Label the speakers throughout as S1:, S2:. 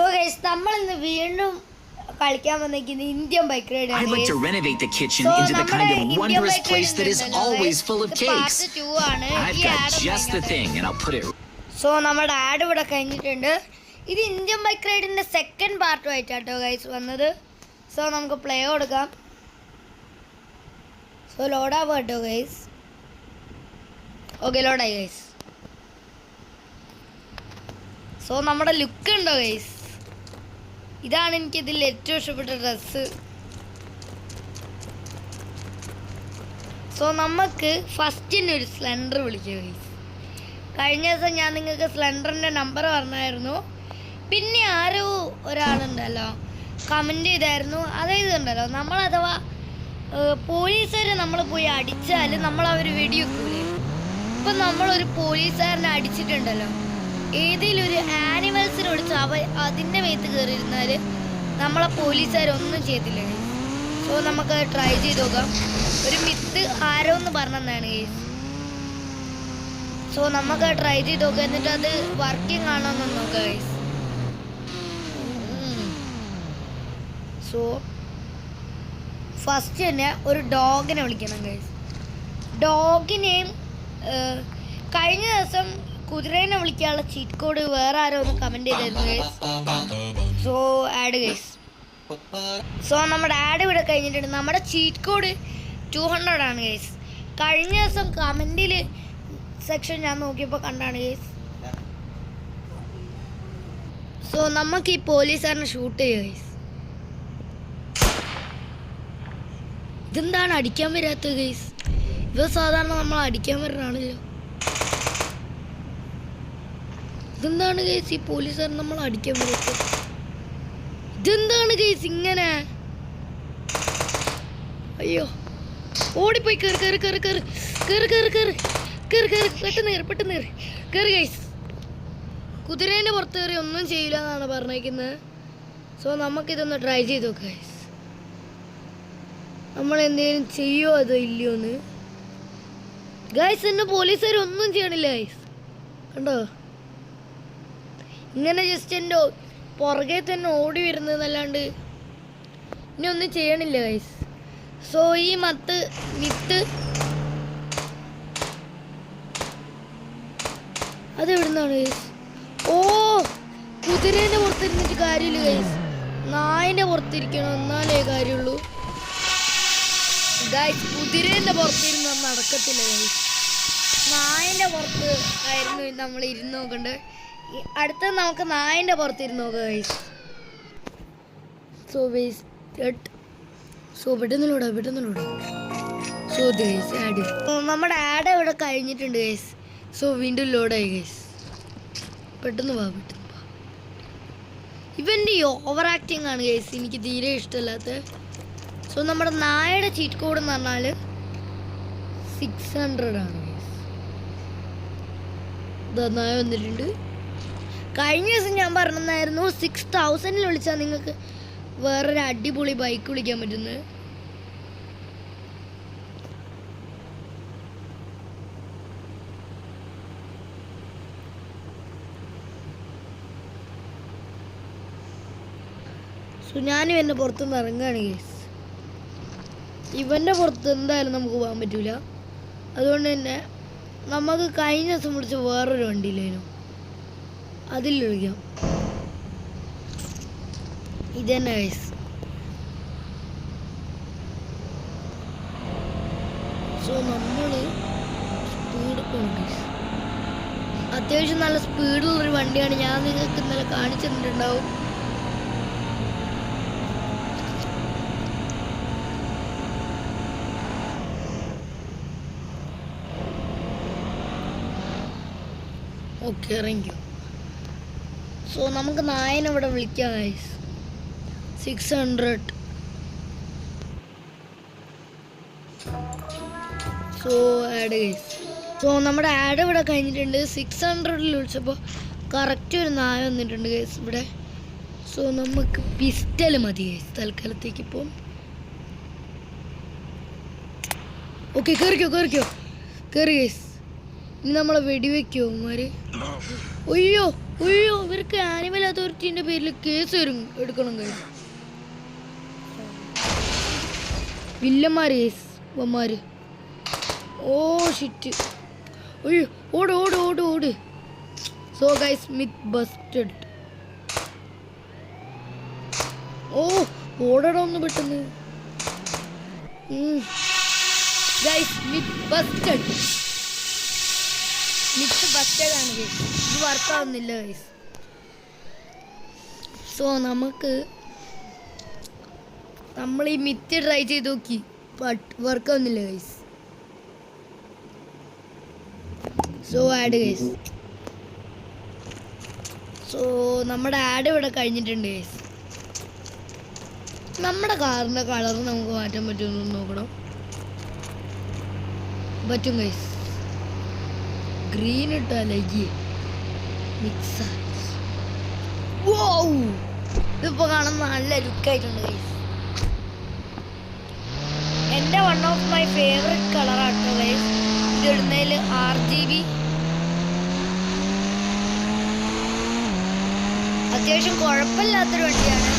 S1: So guys നമ്മൾ ഇന്ന് വീണ്ടും കളിക്കാൻ വന്നിരിക്കുന്നത് ഇന്ത്യൻ ബൈക്ക് റൈഡ് ആണ്.
S2: I'd like to renovate the kitchen into the kind of wondrous place that is always full of cakes. I've got just the thing and I'll put it.
S1: So നമ്മുടെ ad ഇവിടെ കഴിഞ്ഞിട്ടുണ്ട്. ഇത് Indian bike റൈഡിന്റെ second പാർട്ടുമായിട്ടാട്ടോ guys വന്നത്. So നമുക്ക് play കൊടുക്കാം. So ലോഡാവും കേട്ടോ ഗൈസ്. ഓക്കെ ലോഡായി ഗൈസ്. സോ നമ്മുടെ ലുക്ക് ഉണ്ടോ ഗൈസ്? ഇതാണ് എനിക്കിതിൽ ഏറ്റവും ഇഷ്ടപ്പെട്ട ഡ്രസ്സ്. സോ നമുക്ക് ഫസ്റ്റിന് ഒരു സ്ലെൻഡർ വിളിക്കുക ഗൈസ്. കഴിഞ്ഞ ദിവസം ഞാൻ നിങ്ങൾക്ക് സ്ലെൻഡറിൻ്റെ നമ്പർ പറഞ്ഞായിരുന്നു. പിന്നെ ആരോ ഒരാളുണ്ടല്ലോ കമൻറ്റ് ചെയ്തായിരുന്നു. അതായത് ഉണ്ടല്ലോ നമ്മൾ അഥവാ പോലീസുകാർ നമ്മൾ പോയി അടിച്ചാൽ നമ്മളവർ വെടിവെക്കൂലേ. ഇപ്പം നമ്മളൊരു പോലീസുകാരനെ അടിച്ചിട്ടുണ്ടല്ലോ, ഏതെങ്കിലും ഒരു ആനിമൽസിനെ ഓടിച്ച് അതിൻ്റെ മേത്ത് കയറിയിരുന്നാൽ നമ്മളെ പോലീസുകാരൊന്നും ചെയ്തില്ല. സോ നമുക്ക് ട്രൈ ചെയ്ത് നോക്കാം. ഒരു മിത്ത് ആരോ എന്ന് പറഞ്ഞതാണ് കേസ്. സോ നമുക്ക് ട്രൈ ചെയ്ത് നോക്കാം, എന്നിട്ട് അത് വർക്കിംഗ് ആണോ എന്ന് നോക്കാം ഗൈസ്. സോ ഫസ്റ്റ് തന്നെ ഒരു ഡോഗിനെ വിളിക്കണം ഗൈസ്. ഡോഗിനെയും കഴിഞ്ഞ ദിവസം കുതിരേനെ വിളിക്കാനുള്ള ചീറ്റ് കോഡ് വേറെ ആരോ ഒന്ന് കമൻറ്റ് ചെയ്തായിരുന്നു guys. So ad guys. So നമ്മുടെ ആഡ് ഇവിടെ കഴിഞ്ഞിട്ടുണ്ട്. നമ്മുടെ ചീറ്റ് കോഡ് 200 ആണ് ഗൈസ്. കഴിഞ്ഞ ദിവസം കമൻറ്റിൽ സെക്ഷൻ ഞാൻ നോക്കിയപ്പോൾ കണ്ടാണ് ഗൈസ്. സോ നമുക്ക് ഈ പോലീസുകാരനെ ഷൂട്ട് ചെയ്യുക ഗൈസ്. ഇതെന്താണ് അടിക്കാൻ വരാത്തത് ഗൈസ്? ഇത് സാധാരണ നമ്മൾ അടിക്കാൻ വരുന്നതാണല്ലോ. ഇതെന്താണ് ഗൈസ് ഈ പോലീസുകാരൻ നമ്മൾ അടിക്കാൻ വരാത്തത്? ഇതെന്താണ് ഗൈസ് ഇങ്ങനെ? അയ്യോ ഓടിപ്പോയി കയറി കയറി കയറി കയറി കയറി കയറി കയറി കയറി കയറി പെട്ടെന്ന് കയറി പെട്ടെന്ന് കയറി കയറി ഗൈസ്. കുതിരേൻ്റെ പുറത്ത് കയറി ഒന്നും ചെയ്യില്ല എന്നാണ് പറഞ്ഞേക്കുന്നത്. സോ നമുക്കിതൊന്ന് ട്രൈ ചെയ്ത് നോക്കാം ഗൈസ്. നമ്മൾ എന്തെങ്കിലും ചെയ്യുമോ അതോ ഇല്ലയോ എന്ന് ഗൈസ്. എന്നെ പോലീസുകാർ ഒന്നും ചെയ്യണില്ല ഗൈസ്. കണ്ടോ, ഇങ്ങനെ ജസ്റ്റ് എൻ്റെ പുറകെ തന്നെ ഓടി വരുന്നതല്ലാണ്ട് ഇനി ഒന്നും ചെയ്യണില്ല ഗൈസ്. സോ ഈ മിത്ത് അതെവിടുന്നാണ് ഗൈസ്? ഓ, കുതിരേൻ്റെ പുറത്തിരുന്നിട്ട് കാര്യമില്ല ഗൈസ്. നായിൻ്റെ പുറത്തിരിക്കണം, എന്നാലേ കാര്യമുള്ളൂ ഗൈസ്. കുതിരേൻ്റെ പുറത്തിരുന്ന് നടക്കത്തില്ല ഗൈസ്. നായിൻ്റെ പുറത്ത് ആയിരുന്നു നമ്മൾ ഇരുന്ന് നോക്കണ്ടേ. അടുത്തത് നമുക്ക് നായിൻ്റെ പുറത്തിരുന്ന് നോക്കാം ഗൈസ്. സോ ഗൈസ് സോ പെട്ടെന്നിലൂടെ സോ ഗൈസ് ആഡ്. നമ്മുടെ ആഡ് ഇവിടെ കഴിഞ്ഞിട്ടുണ്ട് ഗൈസ്. സോ വീണ്ടും ലോഡായി ഗൈസ്. പെട്ടെന്ന് വാ. ഇവൻ്റെ ഈ ഓവർ ആക്ടിങ് ആണ് ഗൈസ് എനിക്ക് തീരെ ഇഷ്ടമല്ലാത്ത. സോ നമ്മുടെ നായയുടെ ചീറ്റ് കോഡ് എന്ന് പറഞ്ഞാൽ 600 ആണ് ഗൈസ്. ഇതാ നായ വന്നിട്ടുണ്ട്. കഴിഞ്ഞ ദിവസം ഞാൻ പറഞ്ഞതായിരുന്നു 6000 വിളിച്ചാൽ നിങ്ങൾക്ക് വേറൊരു അടിപൊളി ബൈക്ക് വിളിക്കാൻ പറ്റുന്നത്. സോ ഞാനും എൻ്റെ പുറത്തുനിന്ന് ഇറങ്ങുകയാണ് ഗൈസ്. ഇവൻ്റെ പുറത്ത് എന്തായാലും നമുക്ക് പോകാൻ പറ്റില്ല. അതുകൊണ്ട് തന്നെ നമുക്ക് കഴിഞ്ഞ ദിവസം വിളിച്ച വേറൊരു വണ്ടിയില്ലേനു, അതിൽ വിളിക്കാം. ഇതന്നെ ഗൈസ്. സോ നമ്മൾ സ്പീഡ് പോകണം ഗൈസ്. അത്യാവശ്യം നല്ല സ്പീഡിലുള്ളൊരു വണ്ടിയാണ്. ഞാൻ നിങ്ങൾക്ക് ഇന്നലെ കാണിച്ചു തന്നിട്ടുണ്ടാവും. ഓക്കെ ഇറങ്ങിക്കോ. സോ നമുക്ക് നായനെ ഇവിടെ വിളിക്കാം guys. 600. So ad guys. So നമ്മുടെ ആഡ് ഇവിടെ കഴിഞ്ഞിട്ടുണ്ട്. 600 വിളിച്ചപ്പോൾ കറക്റ്റ് ഒരു നായ വന്നിട്ടുണ്ട് ഗൈസ് ഇവിടെ. സോ നമുക്ക് പിസ്റ്റൽ മതി ഗൈസ് തൽക്കാലത്തേക്ക്. ഇപ്പം ഓക്കെ കയറിക്കോ കയറി ഗൈസ്. ഇനി നമ്മളെ വെടിവെക്കോ മാര്? ഒയ്യോ ഇവർക്ക് ആനിമൽ അതൊരു തെറ്റിന്റെ പേരിൽ കേസ് എടുക്കണം ഗൈസ്. വില്ലന്മാര് ഗൈസ്, ഇവന്മാര്. Oh shit. അയ്യോ ഓട് ഓട് ഓട് ഓട്. So guys myth busted. Oh ഓടടാ ഒന്ന് പെട്ടെന്ന്. Guys myth busted. Myth busted ആണ് ഗൈസ്. ഇത് വർക്കാവുന്നില്ല ഗൈസ്. സോ നമ്മൾ ഈ മിത്ത് ട്രൈ ചെയ്ത് നോക്കി, ബട്ട് വർക്കാവുന്നില്ല guys. So ad guys. So നമ്മുടെ ആഡ് ഇവിടെ കഴിഞ്ഞിട്ടുണ്ട് ഗൈസ്. നമ്മുടെ കാറിൻ്റെ കളർ നമുക്ക് മാറ്റാൻ പറ്റുമെന്ന് നോക്കണം. പറ്റും ഗൈസ്. Green ഇട്ടല്ലേ mix. ഇതിപ്പോൾ കാണാൻ നല്ല ലുക്കായിട്ടുണ്ട് ഗൈസ്. എൻ്റെ വൺ ഓഫ് മൈ ഫേവറേറ്റ് കളറാട്ടോ ഗൈസ്. ഇതിടുന്നതിൽ RGB അത്യാവശ്യം കുഴപ്പമില്ലാത്തൊരു വണ്ടിയാണ്.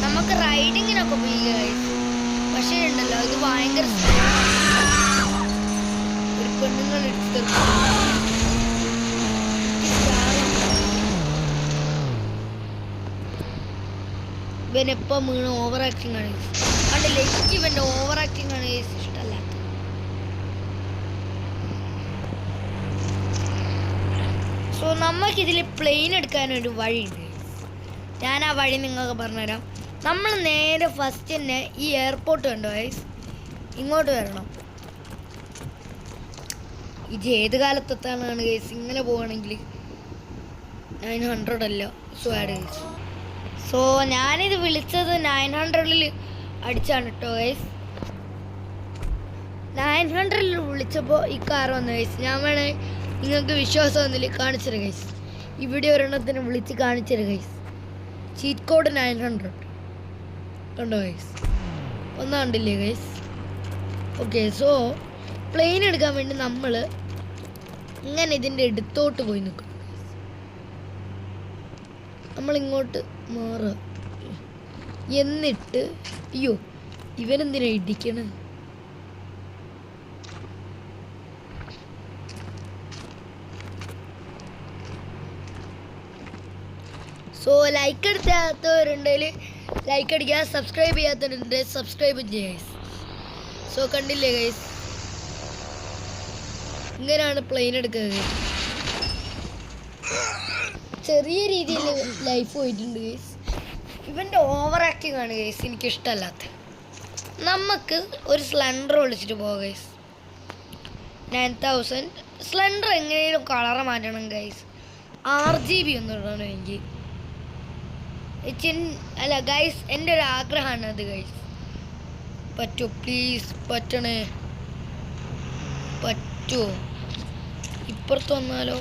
S1: നമുക്ക് റൈഡിങ്ങിനൊക്കെ ഉപയോഗിക്കുക ഗൈസ്. പക്ഷേ ഉണ്ടല്ലോ ഇത് ഭയങ്കര ഒരു പെണ്ണുങ്ങൾ എടുത്ത് ഇവനെപ്പം വീണ് ഓവർ ആക്ടിങ് ആണ്. കണ്ടില്ലേ, എനിക്ക് ഇവൻ്റെ ഓവർ ആക്ടിങ് ആണ് ഇഷ്ടമല്ല. സോ നമുക്കിതിൽ പ്ലെയിൻ എടുക്കാനൊരു വഴിയുണ്ട്. ഞാൻ ആ വഴി നിങ്ങൾക്ക് പറഞ്ഞുതരാം. നമ്മൾ നേരെ ഫസ്റ്റ് തന്നെ ഈ എയർപോർട്ട് കണ്ടോ ഗൈസ്, ഇങ്ങോട്ട് വരണം. ഇത് ഏത് കാലത്തെത്താനാണ് ഗൈസ്? ഇങ്ങനെ പോവുകയാണെങ്കിൽ 900 അല്ല. So ad guys. സോ ഞാനിത് വിളിച്ചത് 900-ൽ അടിച്ചാണ് കേട്ടോ ഗൈസ്. 900-ൽ വിളിച്ചപ്പോൾ ഈ കാർ വന്നു ഗൈസ്. ഞാൻ വേണേ നിങ്ങൾക്ക് വിശ്വാസം ഒന്നില്ല കാണിച്ചത് ഗൈസ്. ഇവിടെ ഒരെണ്ണത്തിന് വിളിച്ച് കാണിച്ചത് ഗൈസ്. ചീറ്റ് കോഡ് 900 കണ്ടോ ഗൈസ്? ഒന്നും കണ്ടില്ലേ ഗൈസ്? ഓക്കെ, സോ പ്ലെയിൻ എടുക്കാൻ വേണ്ടി നമ്മൾ ഇങ്ങനെ ഇതിൻ്റെ അടുത്തോട്ട് പോയി നിൽക്കും. നമ്മളിങ്ങോട്ട് മാറുക. എന്നിട്ട് അയ്യോ ഇവനെന്തിനാ ഇടിക്കണേ? സോ ലൈക്ക് എടുക്കാത്തവരുണ്ടെങ്കിൽ ലൈക്ക് അടിക്കുക, സബ്സ്ക്രൈബ് ചെയ്യാത്തവരുണ്ട് സബ്സ്ക്രൈബ് ചെയ്യുക ഗൈസ്. സോ കണ്ടില്ലേ ഗൈസ്, ഇങ്ങനെയാണ് പ്ലെയിൻ എടുക്കുക. ചെറിയ രീതിയിൽ ലൈഫ് പോയിട്ടുണ്ട് ഗൈസ്. ഇവൻ്റെ ഓവർ ആക്ടിങ് ആണ് ഗൈസ് എനിക്കിഷ്ടമല്ലാത്ത. നമുക്ക് ഒരു സ്ലെൻഡർ വിളിച്ചിട്ട് പോകാം ഗൈസ്. 9000 സ്ലെൻഡർ എങ്ങനെയും കളറ് മാറ്റണം ഗൈസ്. RGB ഒന്നും ഇടണം എനിക്ക്. അല്ല ഗൈസ്, എൻ്റെ ഒരു ആഗ്രഹമാണ് അത് ഗൈസ്. പറ്റുമോ പ്ലീസ്? പറ്റണേ, പറ്റുമോ? ഇപ്പുറത്ത് വന്നാലോ?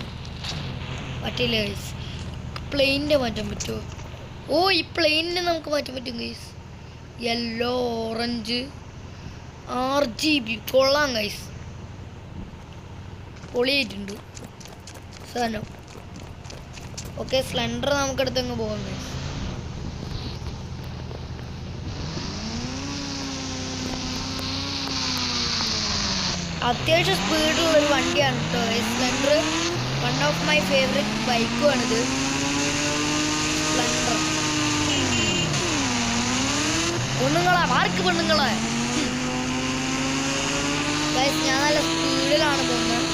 S1: പറ്റില്ല ഗൈസ്. പ്ലെയിനിൻ്റെ മാറ്റാൻ പറ്റുമോ? ഓ ഈ പ്ലെയിനിനെ നമുക്ക് മാറ്റാൻ പറ്റും ഗൈസ്. യെല്ലോ, ഓറഞ്ച്, RGB കൊള്ളാം ഗൈസ്. പൊളിയായിട്ടുണ്ട് സാധനം. ഓക്കെ, സ്ലെൻഡർ നമുക്കടുത്തങ്ങ് പോകാം ഗൈസ്. അത്യാവശ്യം സ്പീഡുള്ളൊരു വണ്ടിയാണ് കേട്ടോ Splendor. One of my favourite ബൈക്കുമാണിത് സ്പ്ലെൻഡർ. പെണ്ണുങ്ങളെ മാർക്ക്, പെണ്ണുങ്ങളെ ഞാൻ നല്ല സ്പീഡിലാണ് പോകുന്നത്.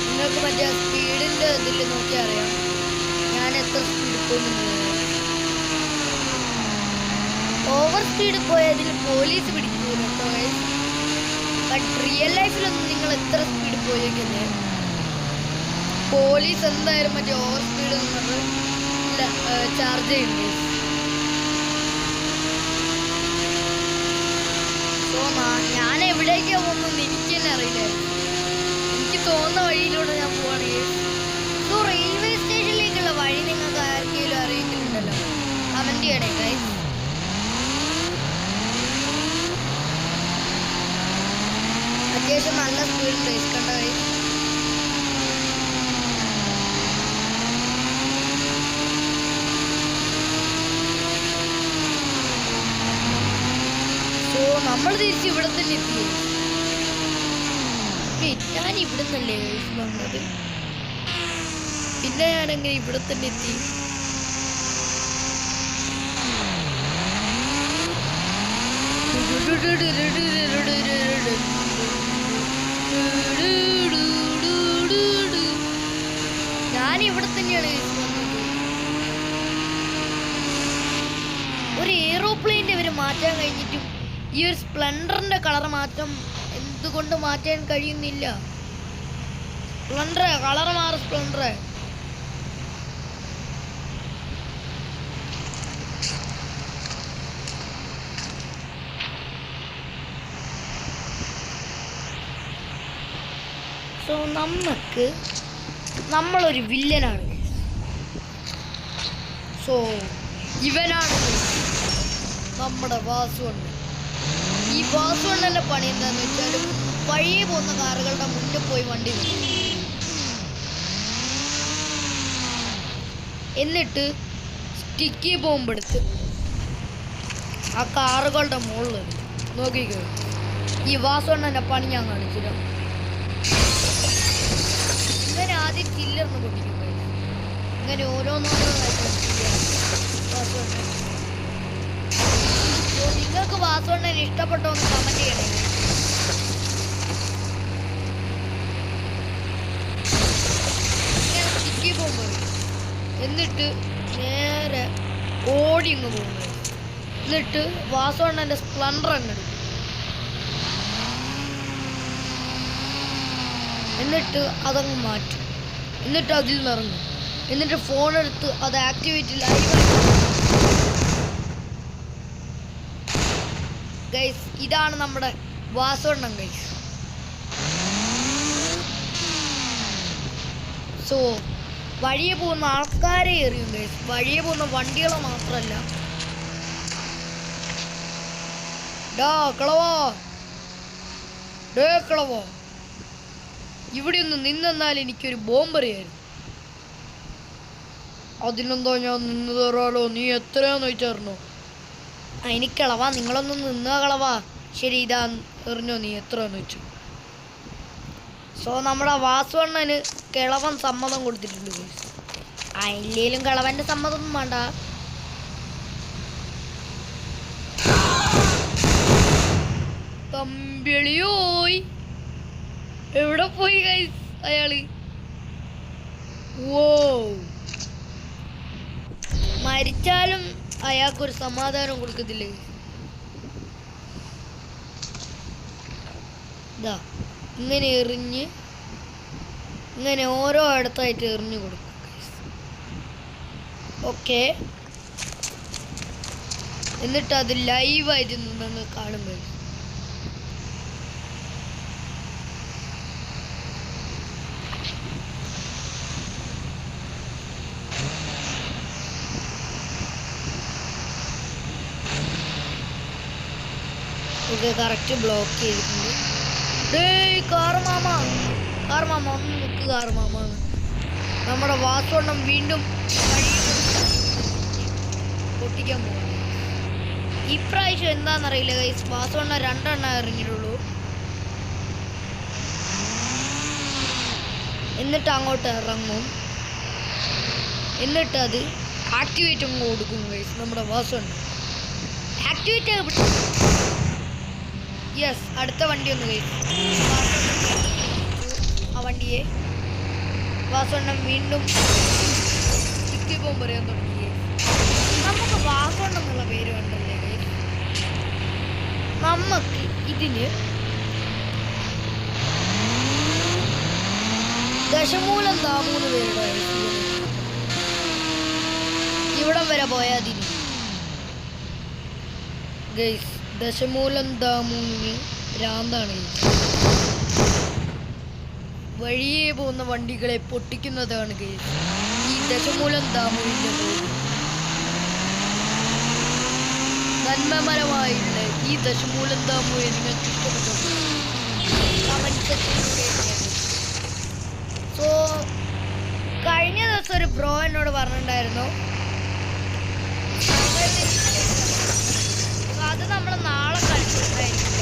S1: നിങ്ങൾക്ക് മറ്റേ സ്പീഡിൻ്റെ ഇതിൽ നോക്കിയാൽ അറിയാം ഞാൻ എത്ര സ്പീഡിൽ പോകുന്നുണ്ട്. ഓവർ സ്പീഡ് പോയതിൽ പോലീസ് പിടിക്കൂല കേട്ടോ. ബട്ട് റിയൽ ലൈഫിലൊന്നും നിങ്ങൾ എത്ര സ്പീഡ് പോയേക്കല്ലേ, പോലീസ് എന്തായാലും മറ്റേ ഓവർ സ്പീഡ് നമ്മൾ ചാർജ് ചെയ്യുന്നുണ്ട്. സോ ഞാൻ എവിടേക്കാണ് പോകുന്നത് എനിക്ക് തന്നെ അറിയില്ല. എനിക്ക് തോന്നുന്ന വഴിയിലൂടെ ഞാൻ പോവാണെങ്കിൽ. സോ റെയിൽവേ സ്റ്റേഷനിലേക്കുള്ള വഴി നിങ്ങൾക്ക് ആർക്കെങ്കിലും അറിയിക്കുന്നുണ്ടല്ലോ, കമൻറ്റ് ചെയ്യണേ ഗൈസ്. അത്യാവശ്യം നല്ല സ്പീഡ് റേസ് കണ്ട ഗൈസ്. നമ്മൾ തിരിച്ച് ഇവിടെ തന്നെ എത്തി. ഞാൻ ഇവിടെ നിന്നല്ലേ വന്നത്, പിന്നെ ഞാനെങ്ങനെ ഇവിടെ തന്നെ എത്തി? ഞാൻ ഇവിടെ തന്നെയാണ് വന്നത്. ഒരു എയ്റോപ്ലെയിൻ്റെ ഇവർ മാറ്റാൻ കഴിഞ്ഞിട്ടും ഈ ഒരു സ്പ്ലെൻഡറിന്റെ കളർ മാറ്റം എന്തുകൊണ്ട് മാറ്റാൻ കഴിയുന്നില്ല? സ്പ്ലെൻഡർ കളർ മാറും. സ്പ്ലെൻഡർ സോ നമ്മളൊരു വില്ലനാണ്. സോ ഇവനാണ് നമ്മുടെ വാസുവണ്ണൻ. ഈ വാസുവണ്ണന്റെ പണി എന്താന്ന് വെച്ചാൽ വഴിയെ പോകുന്ന കാറുകളുടെ മുന്നിൽ പോയി വണ്ടി വിടും. എന്നിട്ട് സ്റ്റിക്കി ബോംബെടുത്ത് ആ കാറുകളുടെ മുകളിൽ നോക്കിക്കോ. ഈ വാസുവണ്ണന്റെ പണി ഞാൻ കാണിച്ചില്ല. ഇങ്ങനെ ആദ്യം ചില്ലറിന് പൊട്ടിക്കും. ഇങ്ങനെ ഓരോന്നോരോന്നായിട്ട് വാസുവണ്ണൻ. നിങ്ങൾക്ക് വാസുവണ്ണൻ ഇഷ്ടപ്പെട്ടോ എന്ന് കമന്റ് ചെയ്യണേ. ഇങ്ങനെ സ്റ്റിക്കി പോകുമ്പോൾ എന്നിട്ട് നേരെ ഓടി ഇങ്ങ് പോകുന്നത്. എന്നിട്ട് വാസുവണ്ണൻ്റെ സ്പ്ലെൻഡർ അങ്ങ് എടുക്കും. എന്നിട്ട് അതങ്ങ് മാറ്റും. എന്നിട്ട് അതിൽ നിറങ്ങും. എന്നിട്ട് ഫോൺ എടുത്ത് അത് ആക്ടിവേറ്റ് ലൈവായി. ഗൈസ്, ഇതാണ് നമ്മുടെ വാസുവണ്ണൻ ഗൈസ്. സോ വഴിയെ പോകുന്ന ആൾക്കാരെ എറിയും ഗൈസ്. വഴിയെ പോകുന്ന വണ്ടികളെ മാത്രമല്ല. കളവോ ഇവിടെ ഒന്ന് നിന്നാൽ എനിക്കൊരു ബോംബറിയായിരുന്നു. അതിനെന്താ ഞാൻ നിന്ന് തരാലോ, നീ എത്രയാന്ന് ചോദിച്ചായിരുന്നോ? എനിക്കളവാ, നിങ്ങളൊന്നും നിന്നാ കളവാ. ശരി, ഇതാ എറിഞ്ഞോ, നീ എത്രയാന്ന് വെച്ചു. സോ നമ്മുടെ വാസുവണ്ണന് കിളവൻ സമ്മതം കൊടുത്തിട്ടുണ്ട്. ഇല്ലേലും കിളവൻ്റെ സമ്മതമൊന്നും വേണ്ട. തമ്പിളിയോയ് എവിടെ പോയി ഗൈസ് അയാള്? ഓ, മരിച്ചാലും അയാൾക്കൊരു സമാധാനം കൊടുക്കത്തില്ലേ? ഇതാ ഇങ്ങനെ എറിഞ്ഞ് ഇങ്ങനെ ഓരോ ഇടത്തായിട്ട് എറിഞ്ഞു കൊടുക്കും. ഓക്കെ, എന്നിട്ട് അത് ലൈവായിട്ട് നിങ്ങൾ കാണുമ്പോൾ ഇത് കറക്റ്റ് ബ്ലോക്ക് ചെയ്തിട്ടുണ്ട്. കാർ മാമ ഒന്ന് നിൽക്ക്. കാർ മാമ നമ്മുടെ വാസുവണ്ണം വീണ്ടും പൊട്ടിക്കാൻ പോകുന്നു. ഇപ്രാവശ്യം എന്താണെന്നറിയില്ല ഗൈസ്, വാസുവണ്ണ 2 എണ്ണം ഇറങ്ങിയിട്ടുള്ളൂ. എന്നിട്ട് അങ്ങോട്ട് ഇറങ്ങും. എന്നിട്ട് അത് ആക്ടിവേറ്റ് അങ്ങ് കൊടുക്കും ഗൈസ്. നമ്മുടെ വാസുവണ്ണ ആക്ടിവേറ്റ് യെസ്. അടുത്ത വണ്ടി ഒന്ന് ഗൈസ്. ആ വണ്ടിയെ വാസുവണ്ണൻ വീണ്ടും സ്റ്റിക്കി ബോംബ് പറയാൻ തുടങ്ങി. നമുക്ക് വാസുവണ്ണൻ എന്നുള്ള പേര് കണ്ടല്ലേ ഗൈസ്. നമുക്ക് ഇതിന് ദശമൂലം ദാമൂന്ന് പേരുടെ ഇവിടം വരെ പോയാതിന് ഗൈസ്. ദശമൂലം ദാമുവിന് ഭ്രാന്താണ്. വഴിയെ പോകുന്ന വണ്ടികളെ പൊട്ടിക്കുന്നതാണ് ഗൈസ് ഈ ദശമൂലം ദാമുവിൻ്റെ പേര്. നന്മമരമായുള്ള ഈ ദശമൂലം ദാമുവെ നിങ്ങൾക്ക് ഇഷ്ടപ്പെട്ടു കമന്റ് സെക്ഷനിലൂടെ. സോ കഴിഞ്ഞ ദിവസം ഒരു ബ്രോ എന്നോട് പറഞ്ഞിട്ടുണ്ടായിരുന്നു, അത് നമ്മൾ നാളെ കളിച്ചിട്ടുണ്ടായിരിക്കും.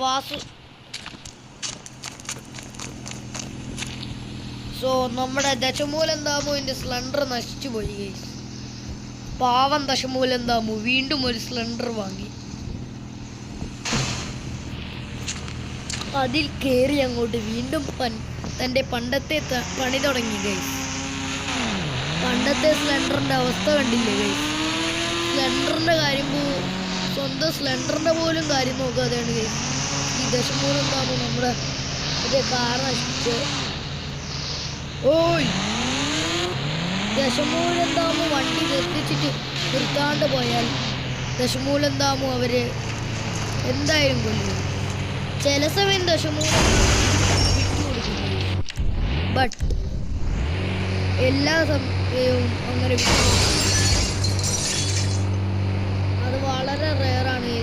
S1: വാസു നമ്മുടെ ദശമൂലം ദാമുവിന്റെ സ്ലെൻഡർ നശിച്ചു പോയി ഗൈസ്. പാവം ദശമൂലം ദാമു വീണ്ടും ഒരു സ്ലെൻഡർ വാങ്ങി. അതിൽ കയറി അങ്ങോട്ട് വീണ്ടും തൻ്റെ പണ്ടത്തെ പണി തുടങ്ങി ഗൈസ്. പണ്ടത്തെ സ്ലെൻഡറിന്റെ അവസ്ഥ കണ്ടില്ലേ ഗൈസ്. സ്ലെൻഡറിന്റെ കാര്യം സ്വന്തം സ്ലെൻഡറിന്റെ പോലും കാര്യം നോക്കാതെയാണ് ഗൈസ് ഈ ദശമൂലം ദാമു നമ്മുടെ ഇത് കാർ നശിച്ച്. ഓയ് ദശമൂലം ദാമു വണ്ടി നിർത്തിച്ചിട്ട് നിർത്താണ്ട് പോയാൽ ദശമൂലം ദാമു അവര് എന്തായാലും കൊല്ലും. ചില സമയം ദശമൂലം വിട്ടുകൊടുക്കുന്നു, ബട്ട് എല്ലാ സമയവും അങ്ങനെ അത് വളരെ റെയറാണ്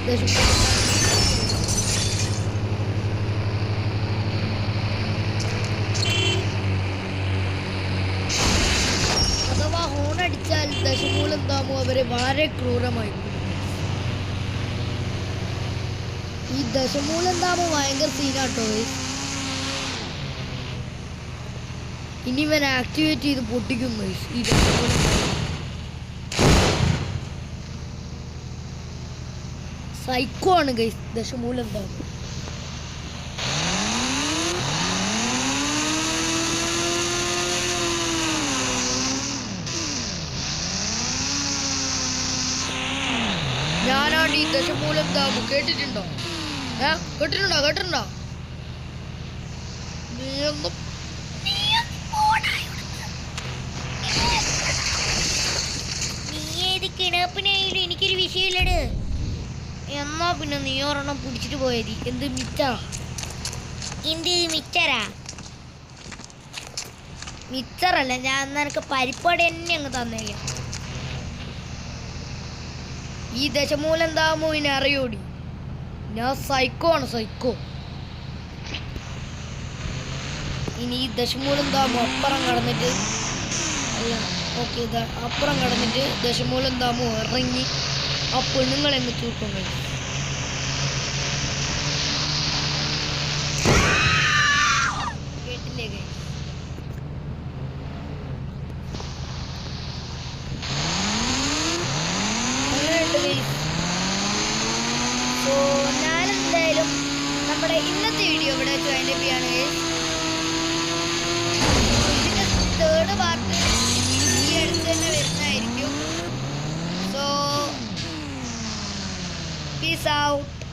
S1: ദശമൂലം. അഥവാ ഹോണടിച്ചാൽ ദശമൂലം ദാമു അവരെ വളരെ ക്രൂരമായി. ഈ ദശമൂലം ദാമു ഭയങ്കര സീനാട്ടോ. ഇനി ഇവൻ ആക്ടിവേറ്റ് ചെയ്ത് പൊട്ടിക്കും ഈ ദശമൂലം. സൈക്കോ ആണ് ഗൈസ് ദശമൂലം ദാമു. ഞാനാണ് ഈ ദശമൂലം ദാമു. കേട്ടിട്ടുണ്ടോ? കേട്ടിട്ടുണ്ടോ? നീ ഏത് കിണപ്പിനായാലും എനിക്കൊരു വിഷയമില്ലട്. എന്നാ പിന്നെ നീ ഒരെണ്ണം പിടിച്ചിട്ട് പോയത്. എന്ത് മിച്ചറല്ല, ഞാൻ നിനക്ക് പരിപ്പാട് തന്നെ അങ്ങ് തന്നേക്കാം. ഈ ദശമൂലം ദാമുവിനെ അറിയോടി? ഞാൻ സൈക്കോ ആണ്, സൈക്കോ. ഇനി ഈ ദശമൂലം ദാമു അപ്പുറം കടന്നിട്ട് അപ്പുറം കടന്നിട്ട് ദശമൂലം ദാമു ഇറങ്ങി ആ പെണ്ണുങ്ങളെങ്ങ് തൂക്കം കഴിച്ചു. കേട്ടില്ലേ? ഞാനെന്തായാലും നമ്മുടെ ഇന്നത്തെ വീഡിയോ ഇവിടെ ജോയിൻ ചെയ്യാണ്. ഇതിന്റെ തേർഡ് പാർട്ട് ഈ അടുത്ത് തന്നെ വരുന്നതായിരിക്കും. So peace out.